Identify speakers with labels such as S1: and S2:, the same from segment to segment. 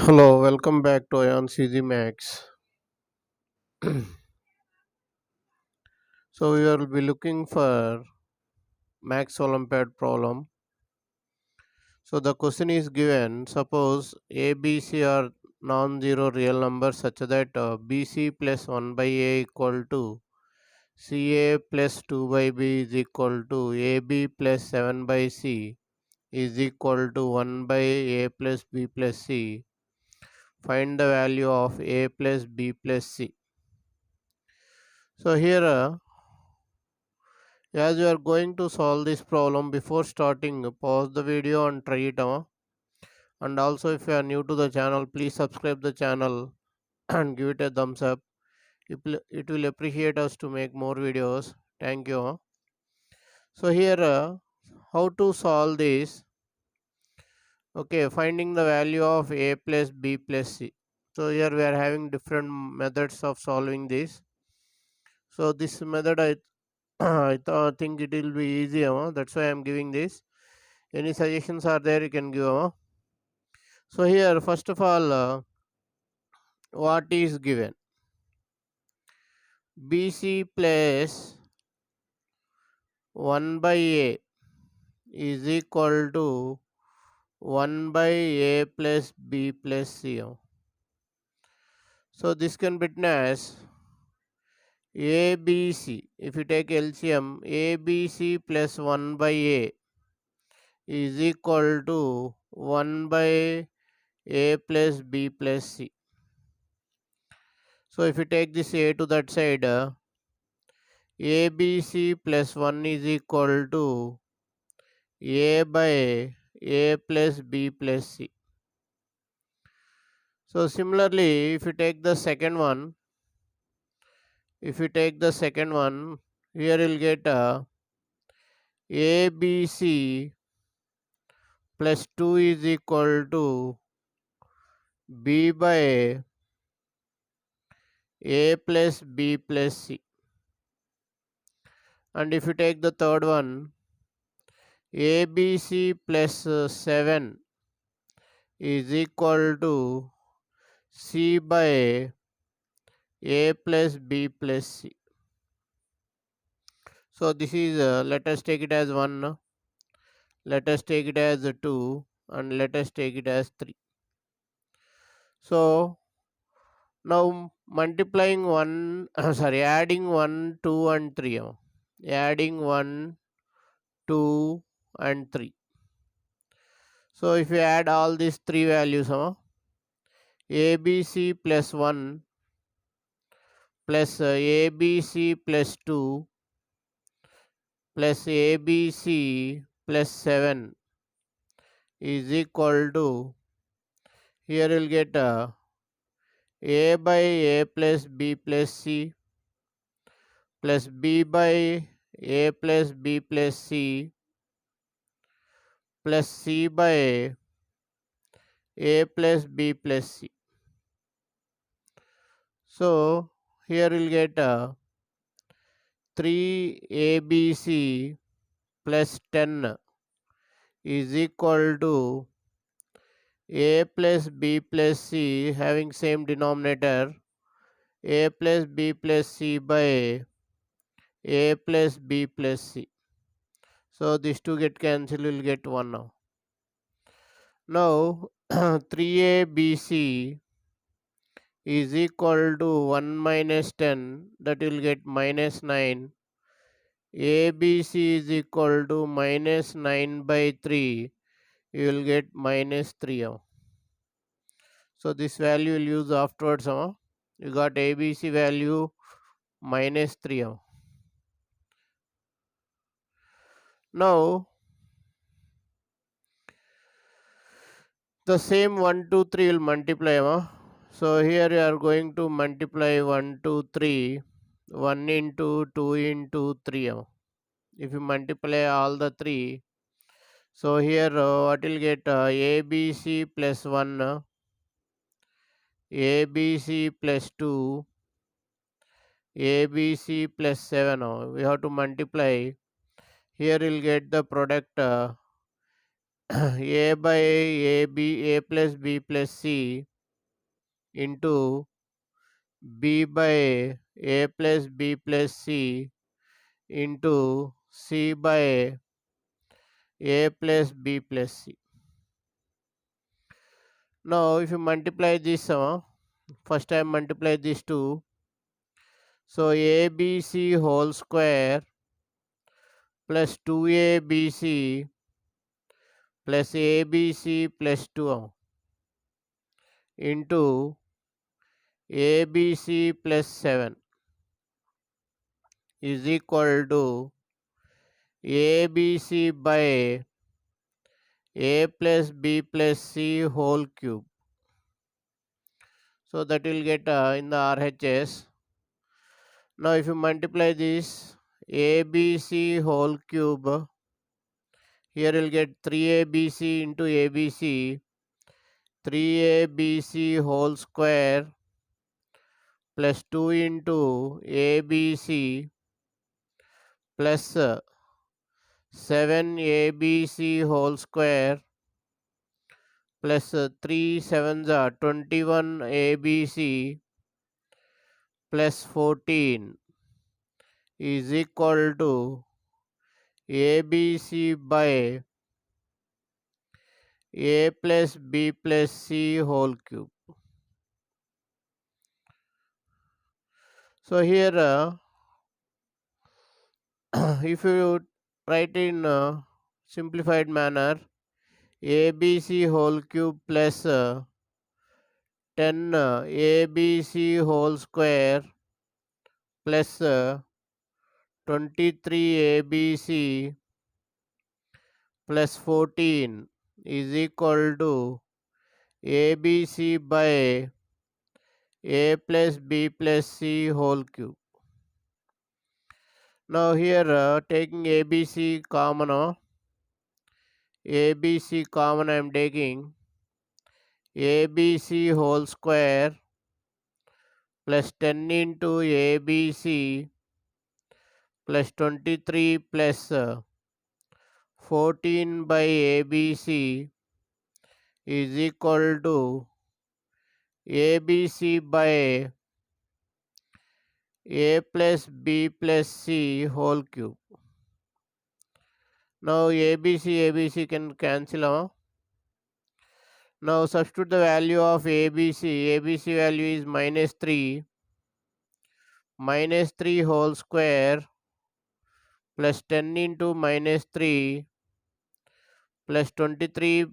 S1: Hello, welcome back to AyaansEasyMath. So we will be looking for Max Olympiad problem. So the question is given: suppose A, B, C are non-zero real numbers such that BC plus 1 by A equal to CA plus 2 by B is equal to AB plus 7 by C is equal to 1 by A plus B plus C. Find the value of A plus B plus C. So here as you are going to solve this problem, before starting pause the video and try it out. And also if you are new to the channel, please subscribe the channel and give it a thumbs up. It will appreciate us to make more videos. Thank you. So here how to solve this. Okay, finding the value of A plus B plus C. So here we are having different methods of solving this. So this method think it will be easy. That's why I am giving this. Any suggestions are there, you can give. So here first of all, what is given? BC plus 1 by A is equal to 1 by A plus B plus C. So this can be written as ABC. If you take LCM, ABC plus 1 by A is equal to 1 by A plus B plus C. So if you take this A to that side, ABC plus 1 is equal to A by A plus B plus C. So similarly, if you take the second one, here you'll get ABC plus 2 is equal to B by A plus B plus C. And if you take the third one, ABC plus 7 is equal to C by A plus B plus C. So this is let us take it as 1, let us take it as 2, and let us take it as 3. So now multiplying 1 adding 1, 2 and 3. Adding 1, 2 and 3. So if you add all these three values, ABC plus 1 plus ABC plus 2 plus ABC plus 7 is equal to, here you'll get A by A plus B plus C plus B by A plus B plus C plus C by A plus B plus C. So here you'll get 3ABC plus 10 is equal to A plus B plus C having same denominator, A plus B plus C by A plus B plus C. So these two get cancelled, will get 1 now. Now 3ABC is equal to 1 minus 10, that will get minus 9. ABC is equal to minus 9 by 3, you will get minus 3. So this value will use afterwards. You got ABC value minus 3. Now the same 1, 2, 3 will multiply. So here you are going to multiply 1, 2, 3, 1 into 2 into 3. If you multiply all the 3, so here what will get ABC plus 1, ABC plus 2, ABC plus 7. We have to multiply. Here you'll get the product A by A plus B plus C into b by a plus b plus c into c by a plus b plus c. Now if you multiply this, first time multiply these two. So ABC whole square plus 2ABC plus ABC plus 2 into ABC plus 7 is equal to ABC by a plus b plus c whole cube. So that will get in the RHS. Now if you multiply this ABC whole cube, here you will get 3ABC into ABC, 3ABC whole square plus 2 into ABC plus 7ABC whole square plus 3 sevens are 21 ABC plus 14 is equal to ABC by a plus b plus c whole cube. So here if you write in simplified manner, ABC whole cube plus 10 ABC whole square plus 23 ABC plus 14 is equal to ABC by a plus b plus c whole cube. Now here taking ABC common, ABC common I am taking, ABC whole square plus 10 into ABC plus 23 plus 14 by ABC is equal to ABC by a plus b plus c whole cube. Now ABC can cancel. Now substitute the value of ABC. ABC value is minus 3 whole square plus 10 into minus 3 plus 23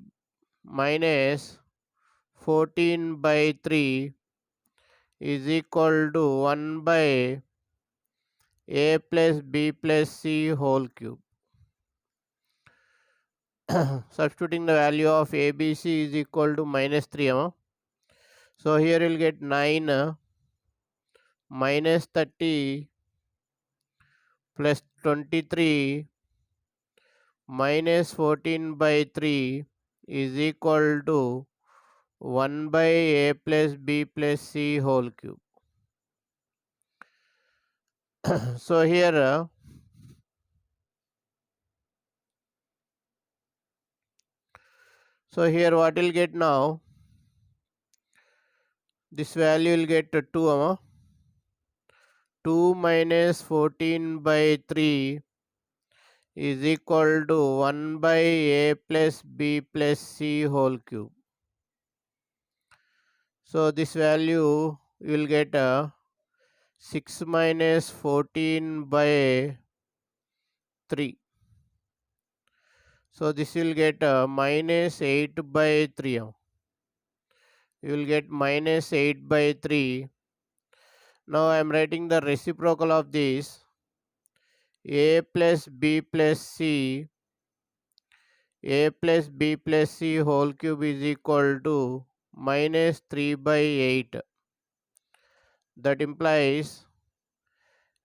S1: minus 14 by 3 is equal to 1 by a plus b plus c whole cube. Substituting the value of ABC is equal to minus 3. So here you will get 9 minus 30 plus 23 minus 14 by 3 is equal to 1 by a plus b plus c whole cube. So here what will get now, this value will get 2 2 minus 14 by 3 is equal to 1 by a plus b plus c whole cube. So this value will get 6 minus 14 by 3. So this will get minus 8 by 3. You will get minus 8 by 3. Now I am writing the reciprocal of this. A plus b plus c, a plus b plus c whole cube is equal to minus 3 by 8. That implies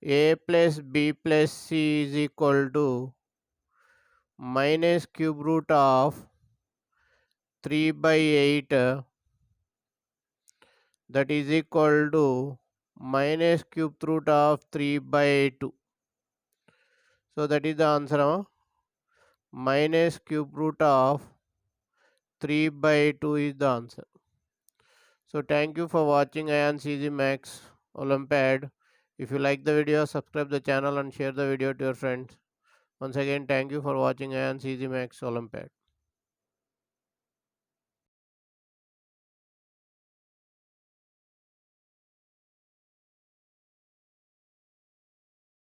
S1: a plus b plus c is equal to minus cube root of 3 by 8, that is equal to minus cube root of 3 by 2. So that is the answer. Minus cube root of 3 by 2 is the answer. So thank you for watching AyaansEasyMath Olympiad. If you like the video, subscribe the channel and share the video to your friends. Once again, thank you for watching AyaansEasyMath Olympiad.